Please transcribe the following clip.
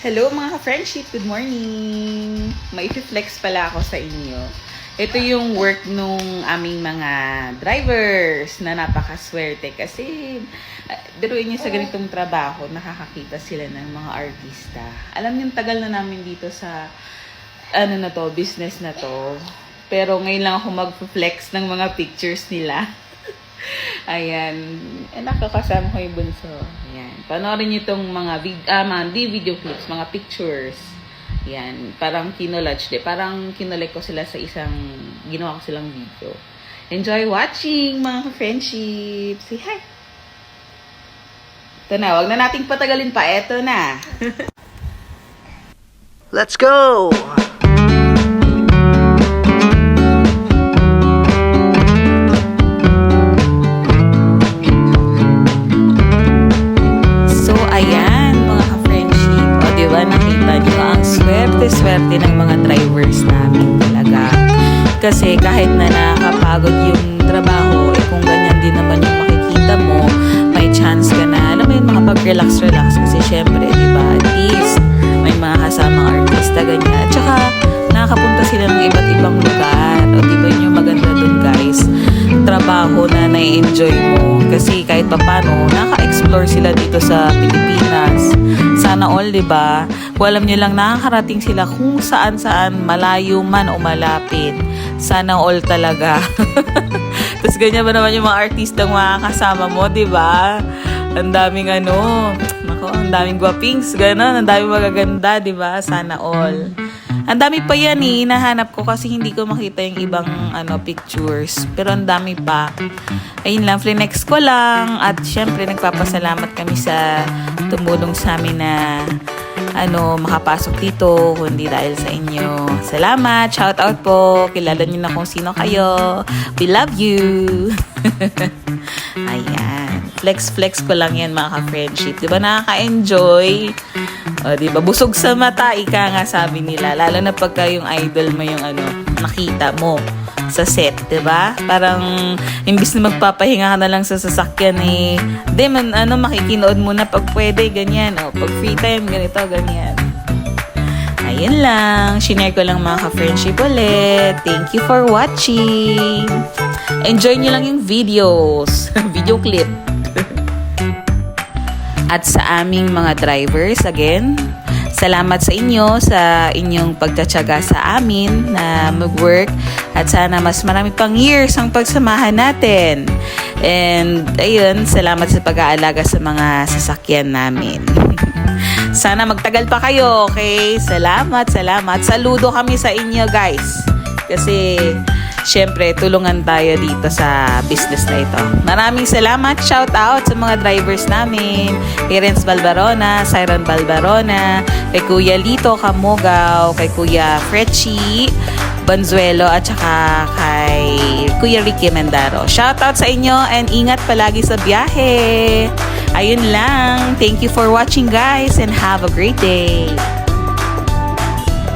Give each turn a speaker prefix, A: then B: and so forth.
A: Hello mga ka-friendship, good morning! May flex pala ako sa inyo. Ito yung work nung aming mga drivers na napakaswerte kasi biruin nyo sa ganitong trabaho, nakakakita sila ng mga artista. Alam niyo, tagal na namin dito sa business na to. Pero ngayon lang ako mag-flex ng mga pictures nila. Ayan. Nakakasama ko yung bunso. Ayan. Panoorin nyo itong mga video clips, mga pictures. Ayan. Parang kinolage. Parang kinolect ko sila sa ginawa ko silang video. Enjoy watching, mga friendship. Say hi. Ito na. Wag na nating patagalin pa. Ito na.
B: Let's go!
A: Swerte ng mga drivers namin talaga. Kasi kahit na nakakapagod yung trabaho, kung ganyan din naman yung makikita mo, may chance ka na, alam mo yun, makapag-relax kasi syempre, di ba, at least, may mga kasamang artista, ganyan. At saka, nakakapunta sila ng iba't ibang lugar. O di ba yun yung maganda dun, guys? Trabaho na na-enjoy mo. Kasi kahit papano, naka-explore sila dito sa Pilipinas. Sana all, di ba? Kung alam nyo lang, nakakarating sila kung saan-saan, malayo man o malapit. Sana all talaga. Tapos ganyan ba naman yung mga artistang makakasama mo, di ba? Ang daming ang daming guwapings, gano'n, ang daming magaganda, di ba? Sana all. Ang dami pa yan hinahanap ko kasi hindi ko makita yung ibang pictures. Pero ang dami pa. Ayun lang, flinex ko lang. At syempre, nagpapasalamat kami sa tumulong sa amin na makapasok dito, kundi dahil sa inyo. Salamat, shout out po. Kilala niyo na kung sino kayo. We love you. Ayan. Flex ko lang yan, mga ka-friendship. Diba nakaka-enjoy? O, diba? Busog sa mata, ika nga sabi nila. Lalo na pagka yung idol mo yung nakita mo sa set, diba? Parang, imbis na magpapahinga ka na lang sa sasakyan makikinood mo na pag pwede, ganyan. O, pag free time, ganito, ganyan. Ayun lang. Shinare ko lang mga ka-friendship ulit. Thank you for watching. Enjoy nyo lang yung videos. Video clip. At sa aming mga drivers, again, salamat sa inyo sa inyong pagtatyaga sa amin na mag-work at sana mas marami pang years ang pagsamahan natin. And ayun, salamat sa pag-aalaga sa mga sasakyan namin. Sana magtagal pa kayo, okay? Salamat. Saludo kami sa inyo, guys. Kasi syempre, tulungan tayo dito sa business na ito. Maraming salamat. Shout out sa mga drivers namin. Kay Renz Balbarona, Siron Balbarona, kay Kuya Lito Camogaw, kay Kuya Frechi Banzuelo, at saka kay Kuya Ricky Mendaro. Shout out sa inyo and ingat palagi sa biyahe. Ayun lang. Thank you for watching, guys, and have a great day.